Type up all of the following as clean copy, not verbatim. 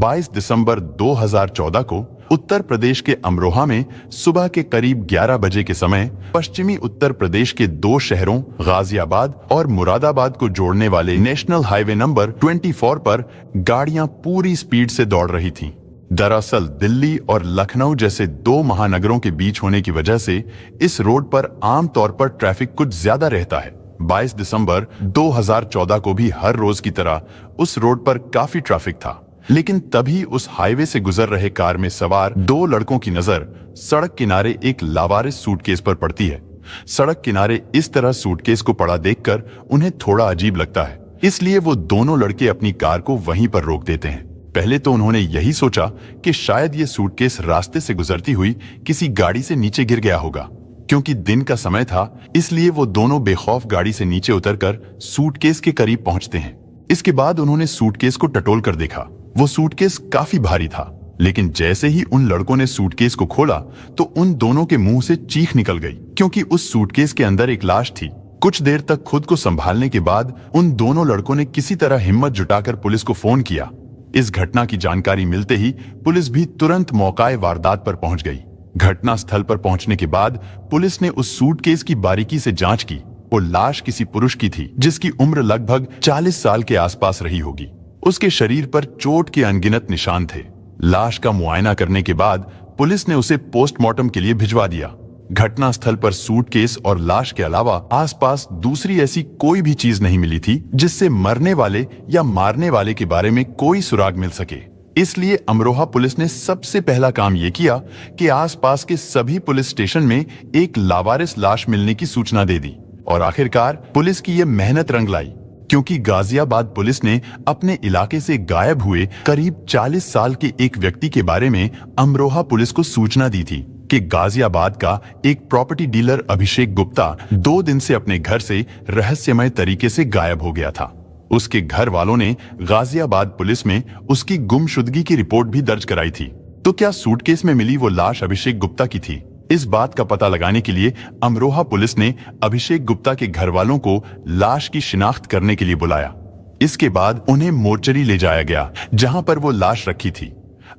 22 दिसंबर 2014 को उत्तर प्रदेश के अमरोहा में सुबह के करीब 11 बजे के समय पश्चिमी उत्तर प्रदेश के दो शहरों गाजियाबाद और मुरादाबाद को जोड़ने वाले नेशनल हाईवे नंबर 24 पर गाड़ियां पूरी स्पीड से दौड़ रही थीं। दरअसल दिल्ली और लखनऊ जैसे दो महानगरों के बीच होने की वजह से इस रोड पर आमतौर पर ट्रैफिक कुछ ज्यादा रहता है। 22 दिसंबर 2014 को भी हर रोज की तरह उस रोड पर काफी ट्रैफिक था, लेकिन तभी उस हाईवे से गुजर रहे कार में सवार दो लड़कों की नजर सड़क किनारे एक लावारिस सूटकेस पर पड़ती है। सड़क किनारे इस तरह सूटकेस को पड़ा देखकर उन्हें थोड़ा अजीब लगता है, इसलिए वो दोनों लड़के अपनी कार को वहीं पर रोक देते हैं। पहले तो उन्होंने यही सोचा कि शायद ये सूटकेस रास्ते से गुजरती हुई किसी गाड़ी से नीचे गिर गया होगा। क्योंकि दिन का समय था, इसलिए वो दोनों बेखौफ गाड़ी से नीचे उतरकर सूटकेस के करीब पहुंचते हैं। इसके बाद उन्होंने सूटकेस को टटोल कर देखा। वो सूटकेस काफी भारी था, लेकिन जैसे ही उन लड़कों ने सूटकेस को खोला तो उन दोनों के मुंह से चीख निकल गई, क्योंकि उस सूटकेस के अंदर एक लाश थी। कुछ देर तक खुद को संभालने के बाद उन दोनों लड़कों ने किसी तरह हिम्मत जुटाकर पुलिस को फोन किया। इस घटना की जानकारी मिलते ही पुलिस भी तुरंत मौकाए वारदात पर पहुंच गई। घटना स्थल पर पहुंचने के बाद पुलिस ने उस सूटकेस की बारीकी से जांच की। वो लाश किसी पुरुष की थी, जिसकी उम्र लगभग 40 साल के आसपास रही होगी। उसके शरीर पर चोट के अनगिनत निशान थे। लाश का मुआयना करने के बाद पुलिस ने उसे पोस्टमार्टम के लिए भिजवा दिया। घटना स्थल पर सूटकेस और लाश के अलावा आसपास दूसरी ऐसी कोई भी चीज नहीं मिली थी जिससे मरने वाले या मारने वाले के बारे में कोई सुराग मिल सके। इसलिए अमरोहा पुलिस ने सबसे पहला काम यह किया कि आसपास के सभी पुलिस स्टेशन में एक लावारिस लाश मिलने की सूचना दे दी। और आखिरकार पुलिस की यह मेहनत रंग लाई, क्योंकि गाजियाबाद पुलिस ने अपने इलाके से गायब हुए करीब 40 साल के एक व्यक्ति के बारे में अमरोहा पुलिस को सूचना दी थी कि गाजियाबाद का एक प्रॉपर्टी डीलर अभिषेक गुप्ता 2 दिन से अपने घर से रहस्यमय तरीके से गायब हो गया था। उसके घर वालों ने गाजियाबाद पुलिस में उसकी गुमशुदगी की रिपोर्ट भी दर्ज कराई थी। तो क्या सूटकेस में मिली वो लाश अभिषेक गुप्ता की थी? इस बात का पता लगाने के लिए अमरोहा पुलिस ने अभिषेक गुप्ता के घर वालों को लाश की शिनाख्त करने के लिए बुलाया। इसके बाद उन्हें मोर्चरी ले जाया गया, जहां पर वो लाश रखी थी।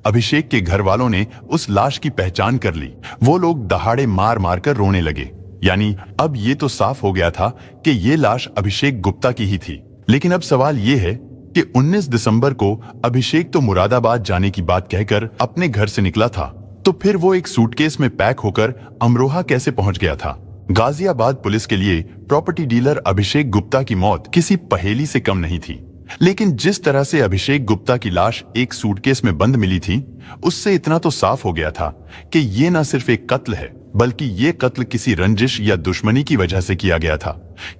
अभिषेक के घर वालों ने उस लाश की पहचान कर ली। वो लोग दहाड़े मार मार कर रोने लगे। यानी अब ये तो साफ हो गया था कि ये लाश अभिषेक गुप्ता की ही थी। लेकिन अब सवाल ये है कि 19 दिसंबर को अभिषेक तो मुरादाबाद जाने की बात कहकर अपने घर से निकला था, तो फिर वो एक सूटकेस में पैक होकर अमरोहा कैसे पहुंच गया था? गाजियाबाद पुलिस के लिए प्रॉपर्टी डीलर अभिषेक गुप्ता की मौत किसी पहेली से कम नहीं थी। लेकिन जिस तरह से अभिषेक गुप्ता की लाश एक सूटकेस में बंद मिली थी, उससे इतना तो साफ हो गया था कि ये न सिर्फ एक कत्ल है, बल्कि ये कत्ल किसी रंजिश या दुश्मनी की वजह से किया गया था।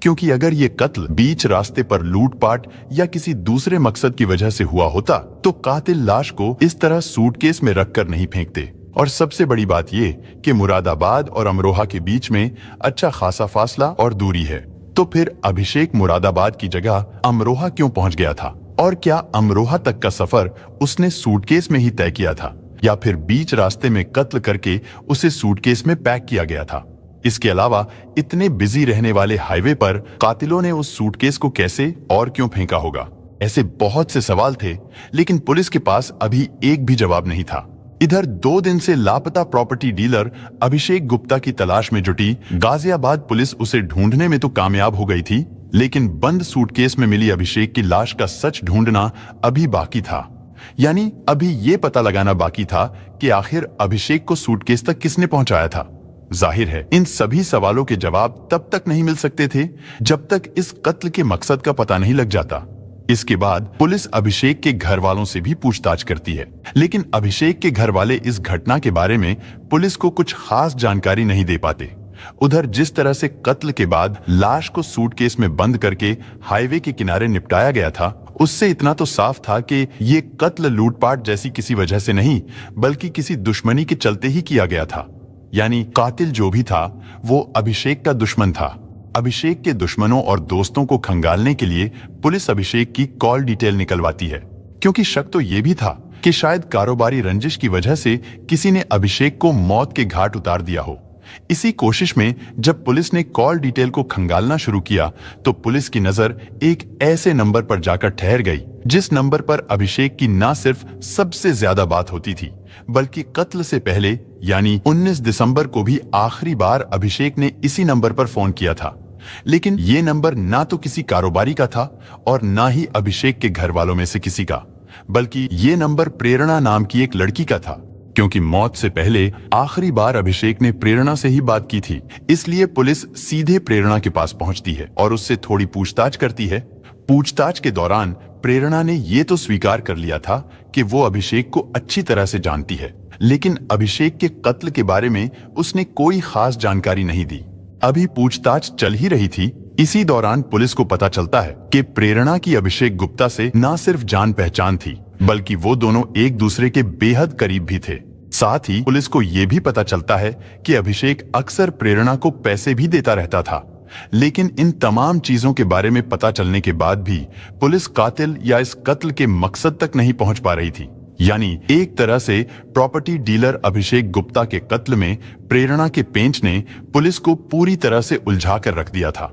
क्योंकि अगर ये कत्ल बीच रास्ते पर लूटपाट या किसी दूसरे मकसद की वजह से हुआ होता, तो कातिल लाश को इस तरह सूटकेस में रखकर नहीं फेंकते। और सबसे बड़ी बात ये कि मुरादाबाद और अमरोहा के बीच में अच्छा खासा फासला और दूरी है। तो फिर अभिषेक मुरादाबाद की जगह अमरोहा क्यों पहुंच गया था? और क्या अमरोहा तक का सफर उसने सूटकेस में ही तय किया था, या फिर बीच रास्ते में कत्ल करके उसे सूटकेस में पैक किया गया था? इसके अलावा इतने बिजी रहने वाले हाईवे पर कातिलों ने उस सूटकेस को कैसे और क्यों फेंका होगा? ऐसे बहुत से सवाल थे, लेकिन पुलिस के पास अभी एक भी जवाब नहीं था। इधर 2 दिन से लापता प्रॉपर्टी डीलर अभिषेक गुप्ता की तलाश में जुटी गाजियाबाद पुलिस उसे ढूंढने में तो कामयाब हो गई थी, लेकिन बंद सूटकेस में मिली अभिषेक की लाश का सच ढूंढना अभी बाकी था। यानी अभी ये पता लगाना बाकी था कि आखिर अभिषेक को सूटकेस तक किसने पहुंचाया था। जाहिर है इन सभी सवालों के जवाब तब तक नहीं मिल सकते थे जब तक इस कत्ल के मकसद का पता नहीं लग जाता। इसके बाद पुलिस अभिषेक के घर वालों से भी पूछताछ करती है, लेकिन अभिषेक के घर वाले इस घटना के बारे में पुलिस को कुछ खास जानकारी नहीं दे पाते। उधर जिस तरह से कत्ल के बाद लाश को सूटकेस में बंद करके हाईवे के किनारे निपटाया गया था, उससे इतना तो साफ था कि ये कत्ल लूटपाट जैसी किसी वजह से नहीं, बल्कि किसी दुश्मनी के चलते ही किया गया था। यानी कातिल जो भी था वो अभिषेक का दुश्मन था। अभिषेक के दुश्मनों और दोस्तों को खंगालने के लिए पुलिस अभिषेक की कॉल डिटेल निकलवाती है, क्योंकि शक तो ये भी था कि शायद कारोबारी रंजिश की वजह से किसी ने अभिषेक को मौत के घाट उतार दिया हो। इसी कोशिश में जब पुलिस ने कॉल डिटेल को खंगालना शुरू किया तो पुलिस की नजर एक ऐसे नंबर पर जाकर ठहर गई जिस नंबर पर अभिषेक की न सिर्फ सबसे ज्यादा बात होती थी बल्कि कत्ल से पहले यानी 19 दिसंबर को भी आखिरी बार अभिषेक ने इसी नंबर पर फोन किया था। लेकिन ये नंबर ना तो किसी कारोबारी का था और ना ही अभिषेक के घर वालों में से किसी का, बल्कि ये नंबर प्रेरणा नाम की एक लड़की का था। क्योंकि मौत से पहले आखिरी बार अभिषेक ने प्रेरणा से ही बात की थी, इसलिए पुलिस सीधे प्रेरणा के पास पहुंचती है और उससे थोड़ी पूछताछ करती है। पूछताछ के दौरान प्रेरणा ने ये तो स्वीकार कर लिया था कि वो अभिषेक को अच्छी तरह से जानती है, लेकिन अभिषेक के कत्ल के बारे में उसने कोई खास जानकारी नहीं दी। अभी पूछताछ चल ही रही थी, इसी दौरान पुलिस को पता चलता है कि प्रेरणा की अभिषेक गुप्ता से न सिर्फ जान पहचान थी बल्कि वो दोनों एक दूसरे के बेहद करीब भी थे। साथ ही पुलिस को यह भी पता चलता है कि अभिषेक अक्सर प्रेरणा को पैसे भी देता रहता था। लेकिन इन तमाम चीजों के बारे में पता चलने के बाद भी पुलिस कातिल या इस कत्ल के मकसद तक नहीं पहुंच पा रही थी। यानी एक तरह से प्रॉपर्टी डीलर अभिषेक गुप्ता के कत्ल में प्रेरणा के पेंच ने पुलिस को पूरी तरह से उलझा कर रख दिया था।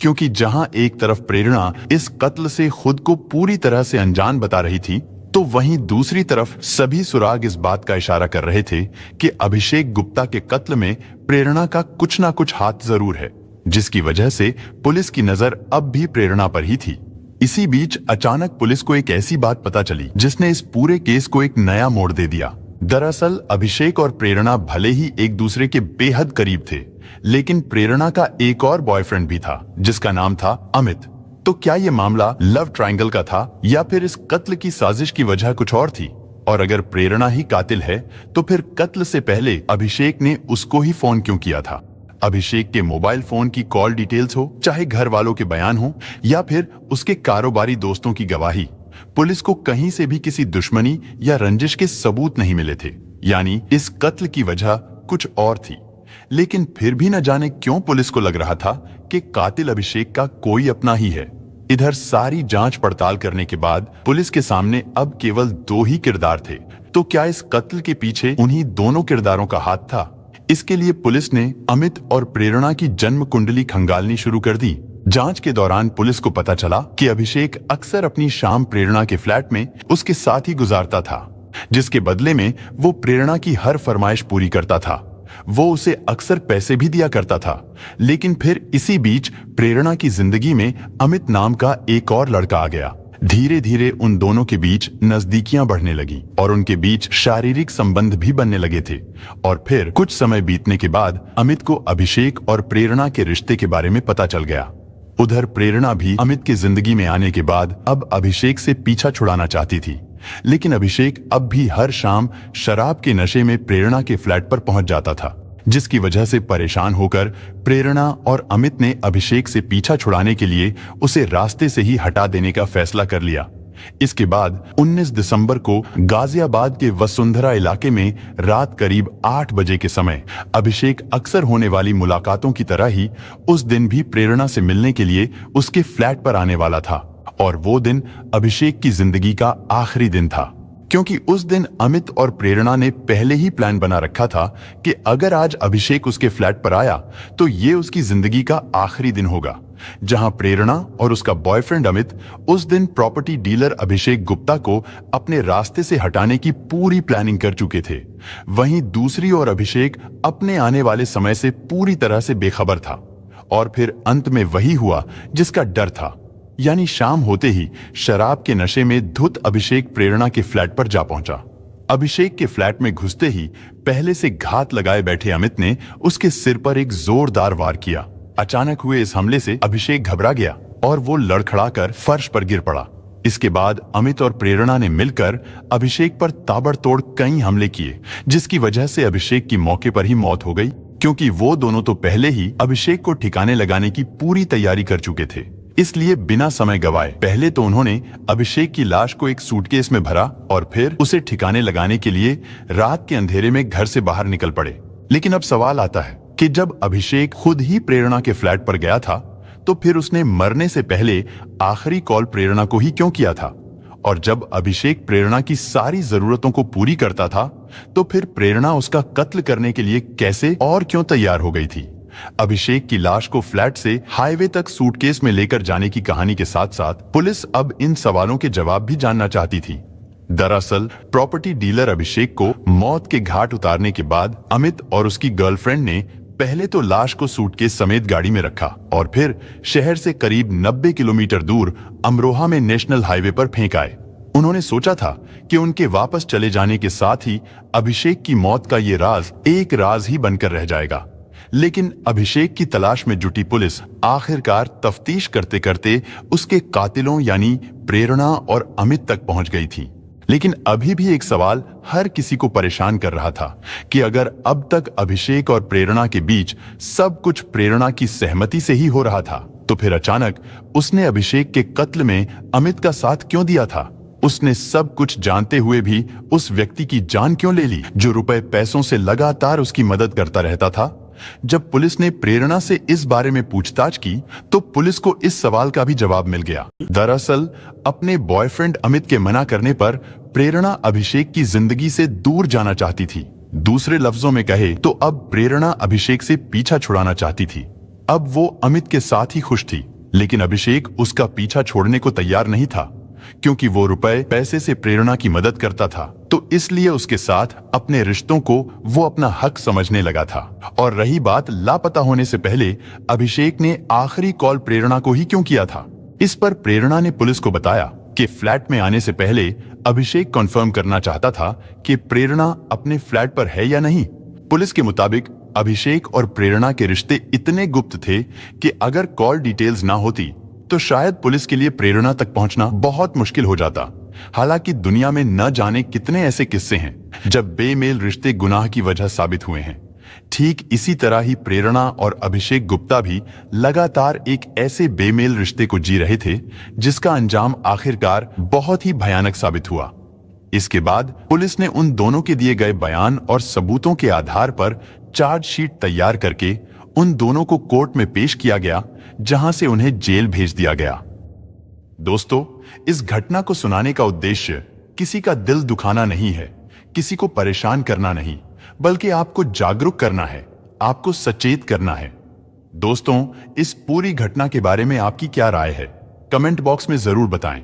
क्योंकि जहां एक तरफ प्रेरणा इस कत्ल से खुद को पूरी तरह से अनजान बता रही थी, तो वहीं दूसरी तरफ सभी सुराग इस बात का इशारा कर रहे थे कि अभिषेक गुप्ता के कत्ल में प्रेरणा का कुछ ना कुछ हाथ जरूर है, जिसकी वजह से पुलिस की नजर अब भी प्रेरणा पर ही थी। इसी बीच अचानक पुलिस को एक ऐसी बात पता चली जिसने इस पूरे केस को एक नया मोड़ दे दिया। दरअसल अभिषेक और प्रेरणा भले ही एक दूसरे के बेहद करीब थे, लेकिन प्रेरणा का एक और बॉयफ्रेंड भी था जिसका नाम था अमित। तो क्या ये मामला लव ट्रायंगल का था या फिर इस कत्ल की साजिश की वजह कुछ और थी? और अगर प्रेरणा ही कातिल है तो फिर कत्ल से पहले अभिषेक ने उसको ही फोन क्यों किया था? अभिषेक के मोबाइल फोन की कॉल डिटेल्स हो, चाहे घर वालों के बयान हो या फिर उसके कारोबारी दोस्तों की गवाही, पुलिस को कहीं से भी किसी दुश्मनी या रंजिश के सबूत नहीं मिले थे। यानी इस कत्ल की वजह कुछ और थी। लेकिन फिर भी न जाने क्यों पुलिस को लग रहा था कि कातिल अभिषेक का कोई अपना ही है। इधर सारी जांच पड़ताल करने के बाद पुलिस के सामने अब केवल 2 ही किरदार थे। तो क्या इस कत्ल के पीछे उन्हीं दोनों किरदारों का हाथ था? इसके लिए पुलिस ने अमित और प्रेरणा की जन्म कुंडली खंगालनी शुरू कर दी। जांच के दौरान पुलिस को पता चला कि अभिषेक अक्सर अपनी शाम प्रेरणा के फ्लैट में उसके साथ ही गुजारता था, जिसके बदले में वो प्रेरणा की हर फरमाइश पूरी करता था। वो उसे अक्सर पैसे भी दिया करता था। लेकिन फिर इसी बीच प्रेरणा की जिंदगी में अमित नाम का एक और लड़का आ गया। धीरे धीरे उन दोनों के बीच नजदीकियां बढ़ने लगी और उनके बीच शारीरिक संबंध भी बनने लगे थे। और फिर कुछ समय बीतने के बाद अमित को अभिषेक और प्रेरणा के रिश्ते के बारे में पता चल गया। उधर प्रेरणा भी अमित की जिंदगी में आने के बाद अब अभिषेक से पीछा छुड़ाना चाहती थी। लेकिन अभिषेक अब भी हर शाम शराब के नशे में प्रेरणा के फ्लैट पर पहुंच जाता था, जिसकी वजह से परेशान होकर प्रेरणा और अमित ने अभिषेक से पीछा छुड़ाने के लिए उसे रास्ते से ही हटा देने का फैसला कर लिया। इसके बाद 19 दिसंबर को गाजियाबाद के वसुंधरा इलाके में रात करीब 8 बजे के समय अभिषेक अक्सर होने वाली मुलाकातों की तरह ही उस दिन भी प्रेरणा से मिलने के लिए उसके फ्लैट पर आने वाला था। और वो दिन अभिषेक की जिंदगी का आखिरी दिन था, क्योंकि उस दिन अमित और प्रेरणा ने पहले ही प्लान बना रखा था कि अगर आज अभिषेक उसके फ्लैट पर आया तो ये उसकी जिंदगी का आखिरी दिन होगा। जहां प्रेरणा और उसका बॉयफ्रेंड अमित उस दिन प्रॉपर्टी डीलर अभिषेक गुप्ता को अपने रास्ते से हटाने की पूरी प्लानिंग कर चुके थे, वहीं दूसरी ओर अभिषेक अपने आने वाले समय से पूरी तरह से बेखबर था। और फिर अंत में वही हुआ जिसका डर था, यानी शाम होते ही शराब के नशे में धुत अभिषेक प्रेरणा के फ्लैट पर जा पहुंचा। अभिषेक के फ्लैट में घुसते ही पहले से घात लगाए बैठे अमित ने उसके सिर पर एक जोरदार वार किया। अचानक हुए इस हमले से अभिषेक घबरा गया और वो लड़खड़ाकर फर्श पर गिर पड़ा। इसके बाद अमित और प्रेरणा ने मिलकर अभिषेक पर ताबड़तोड़ कई हमले किए, जिसकी वजह से अभिषेक की मौके पर ही मौत हो गई, क्योंकि वो दोनों तो पहले ही अभिषेक को ठिकाने लगाने की पूरी तैयारी कर चुके थे। इसलिए बिना समय गवाए पहले तो उन्होंने अभिषेक की लाश को एक सूटकेस में भरा और फिर उसे ठिकाने लगाने के लिए रात के अंधेरे में घर से बाहर निकल पड़े। लेकिन अब सवाल आता है कि जब अभिषेक खुद ही प्रेरणा के फ्लैट पर गया था तो फिर उसने मरने से पहले आखिरी कॉल प्रेरणा को ही क्यों किया था? और जब अभिषेक प्रेरणा की सारी जरूरतों को पूरी करता था, तो फिर प्रेरणा उसका कत्ल करने के लिए कैसे और क्यों तैयार हो गई थी? अभिषेक की लाश को फ्लैट से हाईवे तक सूटकेस में लेकर जाने की कहानी के साथ साथ पुलिस अब इन सवालों के जवाब भी जानना चाहती थी। दरअसल प्रॉपर्टी डीलर अभिषेक को मौत के घाट उतारने के बाद अमित और उसकी गर्लफ्रेंड ने पहले तो लाश को सूटकेस समेत गाड़ी में रखा और फिर शहर से करीब 90 किलोमीटर दूर अमरोहा में नेशनल हाईवे पर फेंक आए। उन्होंने सोचा था कि उनके वापस चले जाने के साथ ही अभिषेक की मौत का ये राज एक राज ही बनकर रह जाएगा। लेकिन अभिषेक की तलाश में जुटी पुलिस आखिरकार तफ्तीश करते करते उसके कातिलों यानी प्रेरणा और अमित तक पहुंच गई थी। लेकिन अभी भी एक सवाल हर किसी को परेशान कर रहा था कि अगर अब तक अभिषेक और प्रेरणा के बीच सब कुछ प्रेरणा की सहमति से ही हो रहा था, तो फिर अचानक उसने अभिषेक के कत्ल में अमित का साथ क्यों दिया था? उसने सब कुछ जानते हुए भी उस व्यक्ति की जान क्यों ले ली जो रुपए पैसों से लगातार उसकी मदद करता रहता था? जब पुलिस ने प्रेरणा से इस बारे में पूछताछ की, तो पुलिस को इस सवाल का भी जवाब मिल गया। दरअसल अपने बॉयफ्रेंड अमित के मना करने पर प्रेरणा अभिषेक की जिंदगी से दूर जाना चाहती थी। दूसरे लफ्जों में कहे तो अब प्रेरणा अभिषेक से पीछा छुड़ाना चाहती थी। अब वो अमित के साथ ही खुश थी, लेकिन अभिषेक उसका पीछा छोड़ने को तैयार नहीं था, क्योंकि वो रुपए पैसे से प्रेरणा की मदद करता था, तो इसलिए उसके साथ अपने रिश्तों को वो अपना हक समझने लगा था। और रही बात लापता होने से पहले अभिषेक ने आखिरी कॉल प्रेरणा को ही क्यों किया था, इस पर प्रेरणा ने पुलिस को बताया कि फ्लैट में आने से पहले अभिषेक कंफर्म करना चाहता था कि प्रेरणा अपने फ्लैट पर है या नहीं। पुलिस के मुताबिक अभिषेक और प्रेरणा के रिश्ते इतने गुप्त थे कि अगर कॉल डिटेल्स ना होती तो शायद पुलिस के लिए प्रेरणा तक पहुंचना बहुत मुश्किल हो जाता। हालांकि दुनिया में न जाने कितने ऐसे किस्से हैं जब बेमेल रिश्ते गुनाह की वजह साबित हुए हैं। ठीक इसी तरह ही प्रेरणा और अभिषेक गुप्ता भी लगातार एक ऐसे बेमेल रिश्ते को जी रहे थे जिसका अंजाम आखिरकार बहुत ही भयानक साबित हुआ। इसके बाद पुलिस ने उन दोनों के दिए गए बयान और सबूतों के आधार पर चार्जशीट तैयार करके उन दोनों को कोर्ट में पेश किया गया, जहां से उन्हें जेल भेज दिया गया। दोस्तों, इस घटना को सुनाने का उद्देश्य किसी का दिल दुखाना नहीं है, किसी को परेशान करना नहीं, बल्कि आपको जागरूक करना है, आपको सचेत करना है। दोस्तों, इस पूरी घटना के बारे में आपकी क्या राय है? कमेंट बॉक्स में जरूर बताएं।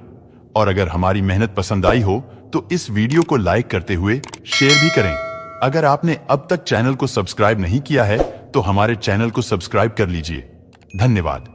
और अगर हमारी मेहनत पसंद आई हो तो इस वीडियो को लाइक करते हुए शेयर भी करें। अगर आपने अब तक चैनल को सब्सक्राइब नहीं किया है तो हमारे चैनल को सब्सक्राइब कर लीजिए। धन्यवाद।